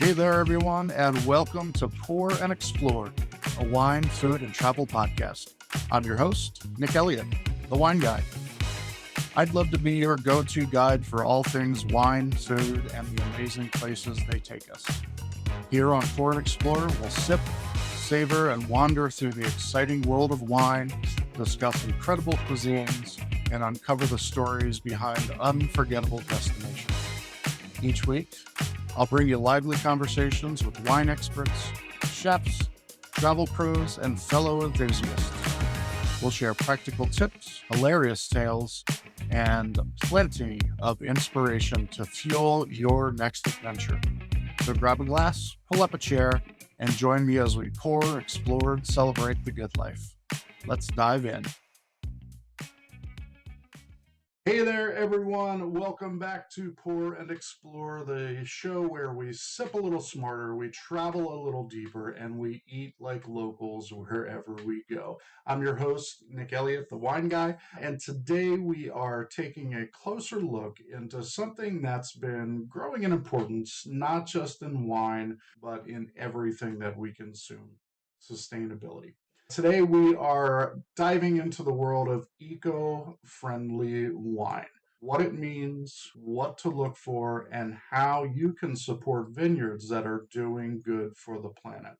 Hey there, everyone, and welcome to Pour and Explore, a wine, food, and travel podcast. I'm your host, Nick Elliott, the wine guy. I'd love to be your go-to guide for all things wine, food, and the amazing places they take us. Here on Pour and Explore, we'll sip, savor, and wander through the exciting world of wine, discuss incredible cuisines, and uncover the stories behind unforgettable destinations. Each week, I'll bring you lively conversations with wine experts, chefs, travel pros, and fellow enthusiasts. We'll share practical tips, hilarious tales, and plenty of inspiration to fuel your next adventure. So grab a glass, pull up a chair, and join me as we pour, explore, and celebrate the good life. Let's dive in. Hey there, everyone. Welcome back to Pour and Explore, the show where we sip a little smarter, we travel a little deeper, and we eat like locals wherever we go. I'm your host, Nick Elliott, the wine guy, and today we are taking a closer look into something that's been growing in importance, not just in wine, but in everything that we consume: sustainability. Today, we are diving into the world of eco-friendly wine, what it means, what to look for, and how you can support vineyards that are doing good for the planet.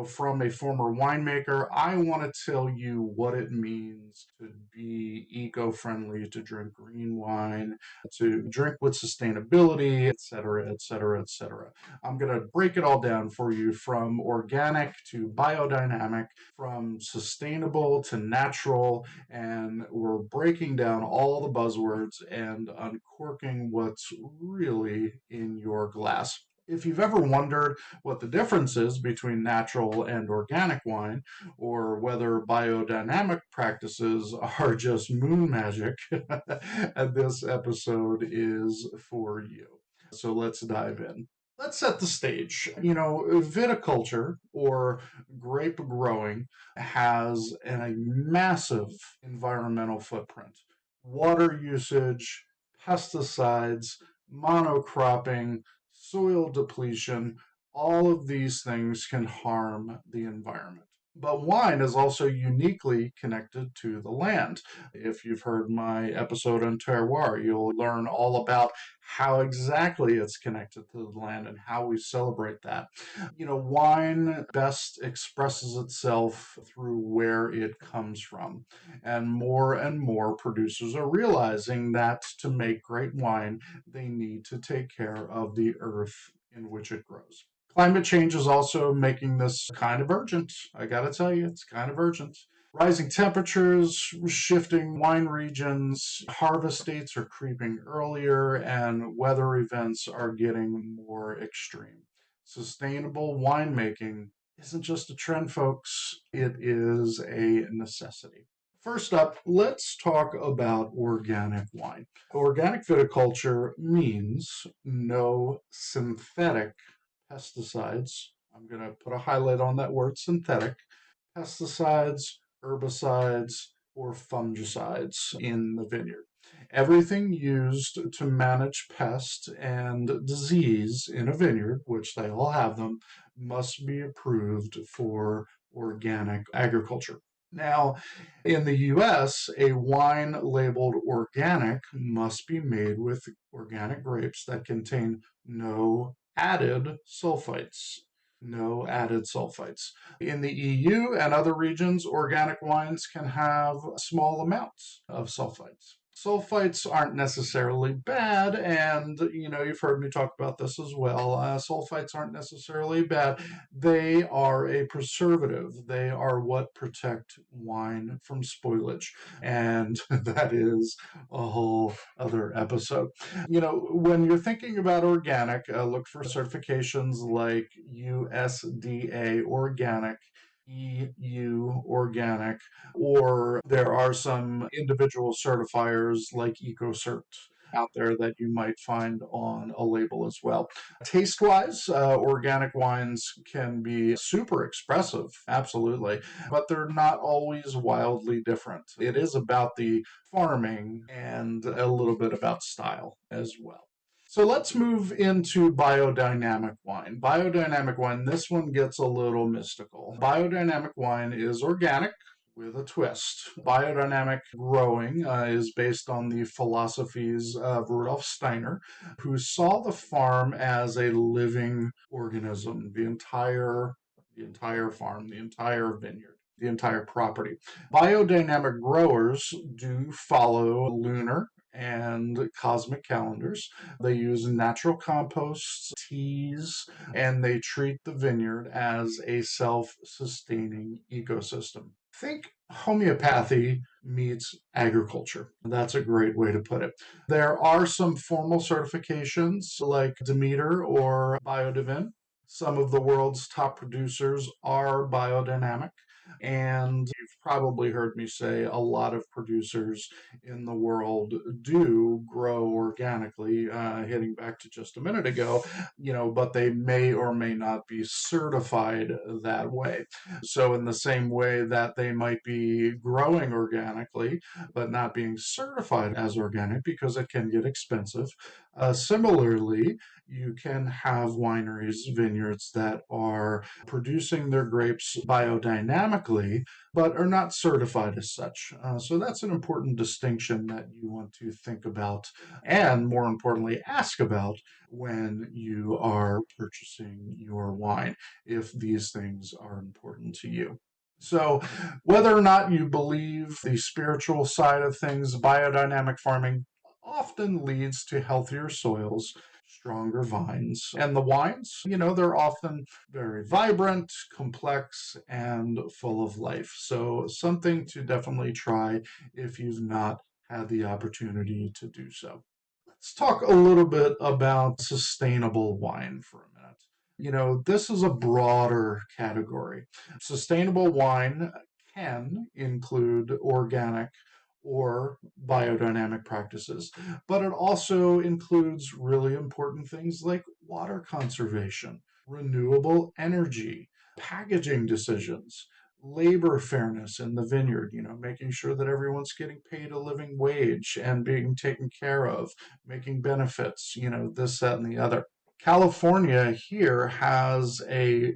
From a former winemaker, I want to tell you what it means to be eco-friendly, to drink green wine, to drink with sustainability, et cetera, et cetera, et cetera. I'm going to break it all down for you, from organic to biodynamic, from sustainable to natural, and we're breaking down all the buzzwords and uncorking what's really in your glass. If you've ever wondered what the difference is between natural and organic wine, or whether biodynamic practices are just moon magic, this episode is for you. So let's dive in. Let's set the stage. Viticulture, or grape growing, has a massive environmental footprint. Water usage, pesticides, monocropping, soil depletion, all of these things can harm the environment. But wine is also uniquely connected to the land. If you've heard my episode on terroir, you'll learn all about how exactly it's connected to the land and how we celebrate that. Wine best expresses itself through where it comes from. And more producers are realizing that to make great wine, they need to take care of the earth in which it grows. Climate change is also making this kind of urgent. I gotta tell you, it's kind of urgent. Rising temperatures, shifting wine regions, harvest dates are creeping earlier, and weather events are getting more extreme. Sustainable winemaking isn't just a trend, folks, it is a necessity. First up, let's talk about organic wine. Organic viticulture means no synthetic pesticides. I'm going to put a highlight on that word, synthetic. Pesticides, herbicides, or fungicides in the vineyard. Everything used to manage pest and disease in a vineyard, which they all have them, must be approved for organic agriculture. Now, in the US, a wine labeled organic must be made with organic grapes that contain no added sulfites. No added sulfites. In the EU and other regions, organic wines can have small amounts of sulfites. Sulfites aren't necessarily bad, and you've heard me talk about this as well. Sulfites aren't necessarily bad. They are a preservative. They are what protect wine from spoilage, and that is a whole other episode. When you're thinking about organic, look for certifications like USDA organic, EU organic, or there are some individual certifiers like EcoCert out there that you might find on a label as well. Taste wise, organic wines can be super expressive, absolutely, but they're not always wildly different. It is about the farming and a little bit about style as well. So let's move into biodynamic wine. Biodynamic wine, this one gets a little mystical. Biodynamic wine is organic with a twist. Biodynamic growing is based on the philosophies of Rudolf Steiner, who saw the farm as a living organism, the entire farm, the entire vineyard, the entire property. Biodynamic growers do follow lunar and cosmic calendars. They use natural composts, teas, and they treat the vineyard as a self sustaining ecosystem. Think homeopathy meets agriculture. That's a great way to put it. There are some formal certifications like Demeter or Biodivin. Some of the world's top producers are biodynamic. And you've probably heard me say a lot of producers in the world do grow organically, hitting back to just a minute ago, but they may or may not be certified that way. So, in the same way that they might be growing organically, but not being certified as organic because it can get expensive, similarly, you can have wineries, vineyards that are producing their grapes biodynamically, but are not certified as such. So that's an important distinction that you want to think about and, more importantly, ask about when you are purchasing your wine, if these things are important to you. So, whether or not you believe the spiritual side of things, biodynamic farming often leads to healthier soils, stronger vines. And the wines, they're often very vibrant, complex, and full of life. So, something to definitely try if you've not had the opportunity to do so. Let's talk a little bit about sustainable wine for a minute. This is a broader category. Sustainable wine can include organic or biodynamic practices, but it also includes really important things like water conservation, renewable energy, packaging decisions, labor fairness in the vineyard, making sure that everyone's getting paid a living wage and being taken care of, making benefits, this, that, and the other. California here has a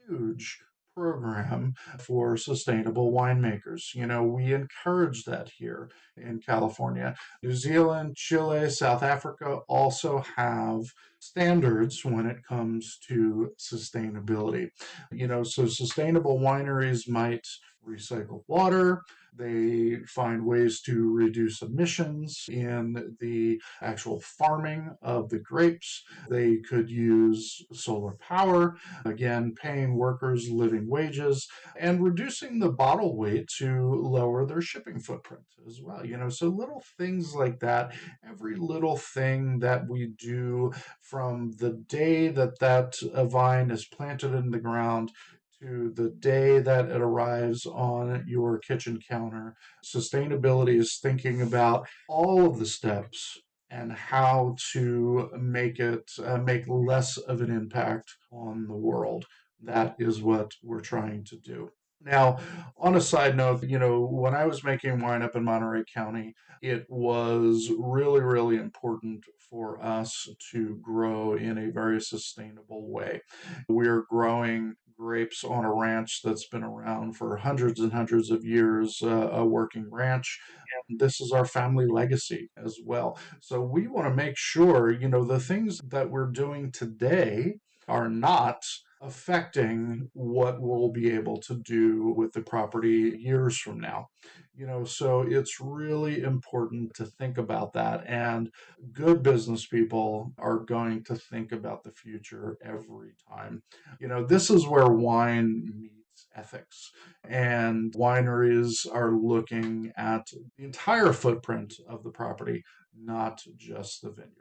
huge program for sustainable winemakers. We encourage that here in California. New Zealand, Chile, South Africa also have standards when it comes to sustainability. So sustainable wineries might recycle water. They find ways to reduce emissions in the actual farming of the grapes. They could use solar power, again, paying workers living wages, and reducing the bottle weight to lower their shipping footprint as well. So little things like that, every little thing that we do from the day that vine is planted in the ground to the day that it arrives on your kitchen counter. Sustainability is thinking about all of the steps and how to make less of an impact on the world. That is what we're trying to do. Now, on a side note, when I was making wine up in Monterey County, it was really, really important for us to grow in a very sustainable way. We're growing grapes on a ranch that's been around for hundreds and hundreds of years, a working ranch. And this is our family legacy as well. So we want to make sure, the things that we're doing today are not affecting what we'll be able to do with the property years from now. So it's really important to think about that. And good business people are going to think about the future every time. This is where wine meets ethics. And wineries are looking at the entire footprint of the property, not just the vineyard.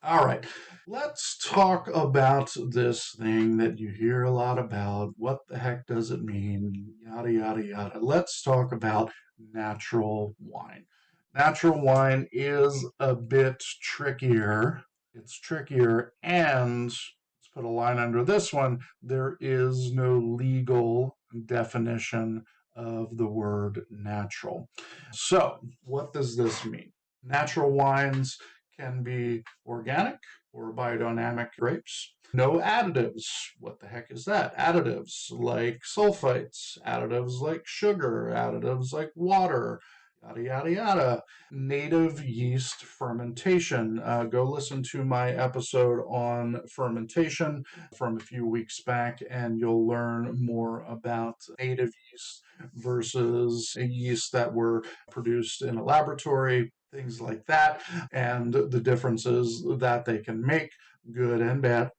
All right, let's talk about this thing that you hear a lot about. What the heck does it mean? Yada, yada, yada. Let's talk about natural wine. Natural wine is a bit trickier. It's trickier, and let's put a line under this one. There is no legal definition of the word natural. So, what does this mean? Natural wines can be organic or biodynamic grapes. No additives. What the heck is that? Additives like sulfites, additives like sugar, additives like water, yada, yada, yada. Native yeast fermentation. Go listen to my episode on fermentation from a few weeks back, and you'll learn more about native yeast versus yeast that were produced in a laboratory, things like that, and the differences that they can make, good and bad.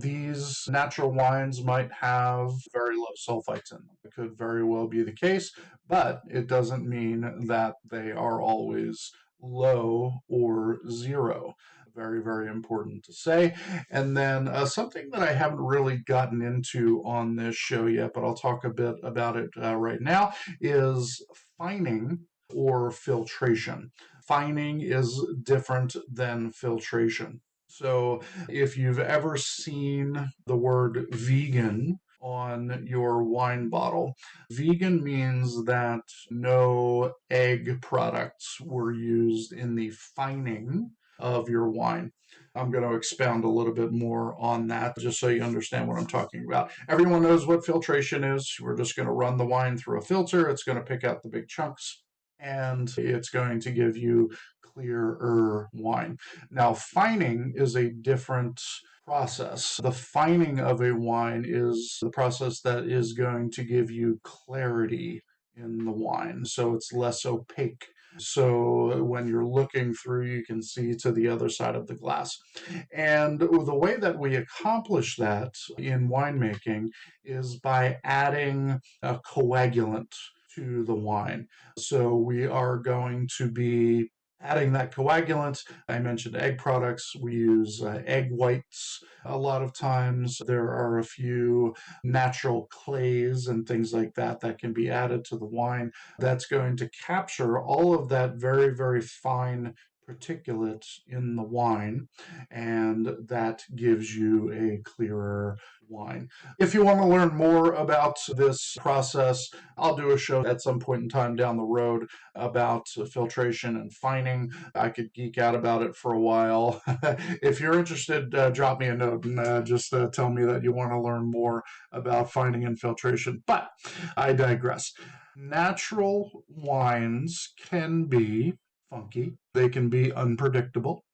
These natural wines might have very low sulfites in them. It could very well be the case, but it doesn't mean that they are always low or zero. Very, very important to say. And then something that I haven't really gotten into on this show yet, but I'll talk a bit about it right now, is fining or filtration. Fining is different than filtration. So if you've ever seen the word vegan on your wine bottle, vegan means that no egg products were used in the fining of your wine. I'm going to expound a little bit more on that just so you understand what I'm talking about. Everyone knows what filtration is. We're just going to run the wine through a filter. It's going to pick out the big chunks and it's going to give you clearer wine. Now, fining is a different process. The fining of a wine is the process that is going to give you clarity in the wine, so it's less opaque. So when you're looking through, you can see to the other side of the glass. And the way that we accomplish that in winemaking is by adding a coagulant to the wine. So we are going to be adding that coagulant. I mentioned egg products. We use egg whites a lot of times. There are a few natural clays and things like that that can be added to the wine that's going to capture all of that very, very fine particulate in the wine, and that gives you a clearer wine. If you want to learn more about this process, I'll do a show at some point in time down the road about filtration and fining. I could geek out about it for a while. If you're interested, drop me a note and just tell me that you want to learn more about fining and filtration. But I digress. Natural wines can be funky, they can be unpredictable,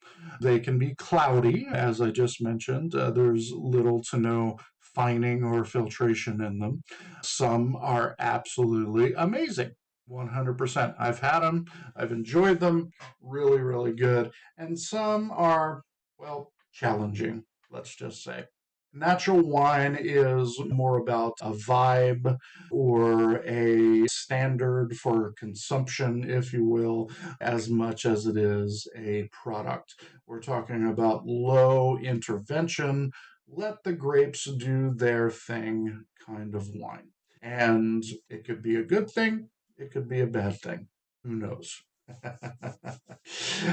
they can be cloudy, as I just mentioned. There's little to no fining or filtration in them. Some are absolutely amazing. 100%. I've had them, I've enjoyed them, really, really good. And some are, well, challenging, let's just say. Natural wine is more about a vibe or a standard for consumption, if you will, as much as it is a product. We're talking about low intervention, let the grapes do their thing kind of wine. And it could be a good thing, it could be a bad thing. Who knows?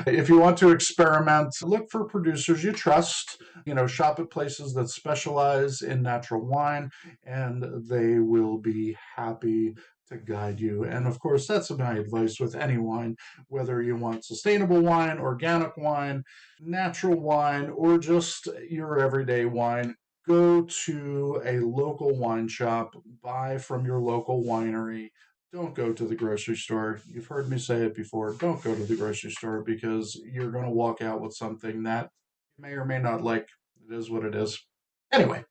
If you want to experiment, look for producers you trust. Shop at places that specialize in natural wine, and they will be happy to guide you. And of course, that's my advice with any wine, whether you want sustainable wine, organic wine, natural wine, or just your everyday wine. Go to a local wine shop, buy from your local winery. Don't go to the grocery store. You've heard me say it before. Don't go to the grocery store because you're going to walk out with something that you may or may not like. It is what it is. Anyway,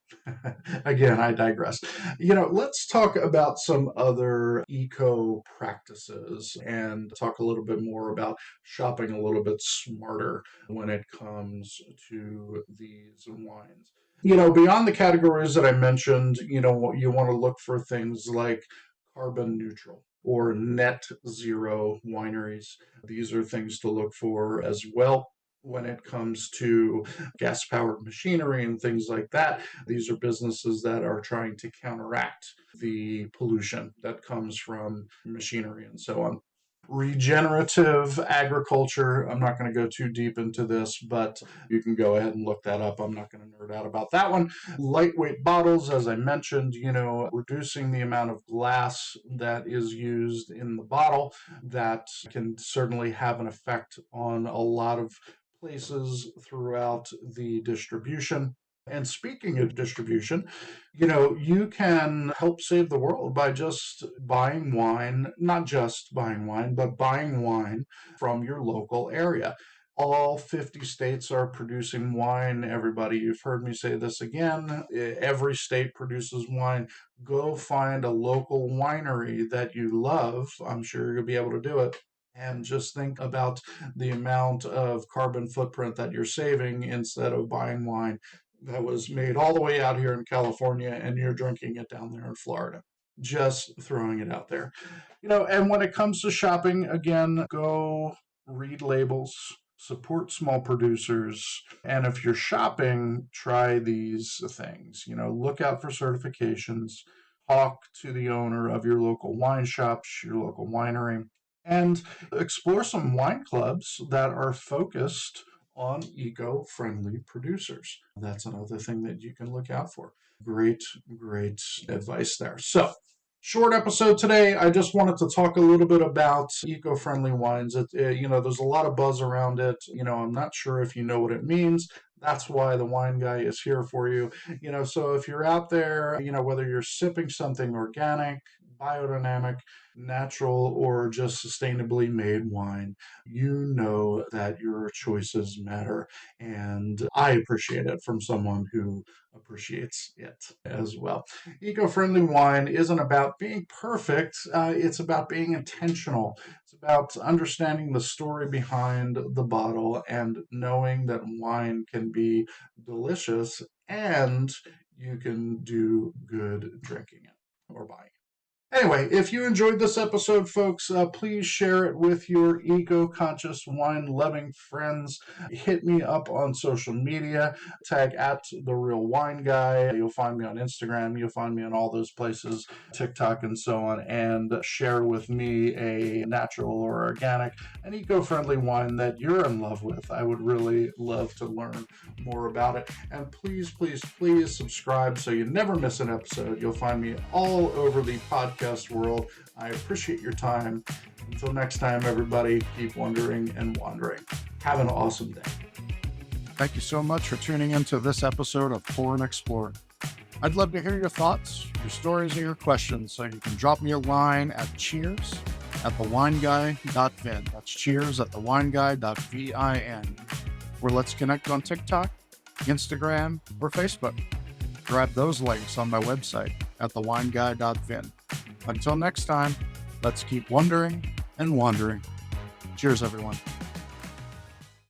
again, I digress. Let's talk about some other eco practices and talk a little bit more about shopping a little bit smarter when it comes to these wines. Beyond the categories that I mentioned, you want to look for things like carbon neutral or net zero wineries. These are things to look for as well when it comes to gas powered machinery and things like that. These are businesses that are trying to counteract the pollution that comes from machinery and so on. regenerative agriculture. I'm not going to go too deep into this, but you can go ahead and look that up. I'm not going to nerd out about that one. Lightweight bottles, as I mentioned, reducing the amount of glass that is used in the bottle, that can certainly have an effect on a lot of places throughout the distribution. And speaking of distribution, you can help save the world by just buying wine, not just buying wine, but buying wine from your local area. All 50 states are producing wine. Everybody, you've heard me say this again. Every state produces wine. Go find a local winery that you love. I'm sure you'll be able to do it. And just think about the amount of carbon footprint that you're saving instead of buying wine that was made all the way out here in California and you're drinking it down there in Florida. Just throwing it out there. And when it comes to shopping, again, go read labels, support small producers. And if you're shopping, try these things. Look out for certifications, talk to the owner of your local wine shop, your local winery, and explore some wine clubs that are focused on eco-friendly producers. That's another thing that you can look out for. Great, great advice there. So, short episode today. I just wanted to talk a little bit about eco-friendly wines. There's a lot of buzz around it. I'm not sure if you know what it means. That's why the wine guy is here for you. So if you're out there, whether you're sipping something organic, biodynamic, natural, or just sustainably made wine, you know that your choices matter. And I appreciate it from someone who appreciates it as well. Eco-friendly wine isn't about being perfect. It's about being intentional. It's about understanding the story behind the bottle and knowing that wine can be delicious and you can do good drinking it or buying it. Anyway, if you enjoyed this episode, folks, please share it with your eco-conscious, wine-loving friends. Hit me up on social media. Tag at The Real Wine Guy. You'll find me on Instagram. You'll find me on all those places, TikTok and so on. And share with me a natural or organic and eco-friendly wine that you're in love with. I would really love to learn more about it. And please, please, please subscribe so you never miss an episode. You'll find me all over the podcast world. I appreciate your time. Until next time, everybody, keep wondering and wandering. Have an awesome day. Thank you so much for tuning into this episode of Pour and Explore. I'd love to hear your thoughts, your stories, and your questions, so you can drop me a line at cheers@thewineguy.vin. That's cheers@thewineguy.vin. Or let's connect on TikTok, Instagram, or Facebook. Grab those links on my website at thewineguy.vin. Until next time, let's keep wondering and wandering. Cheers, everyone.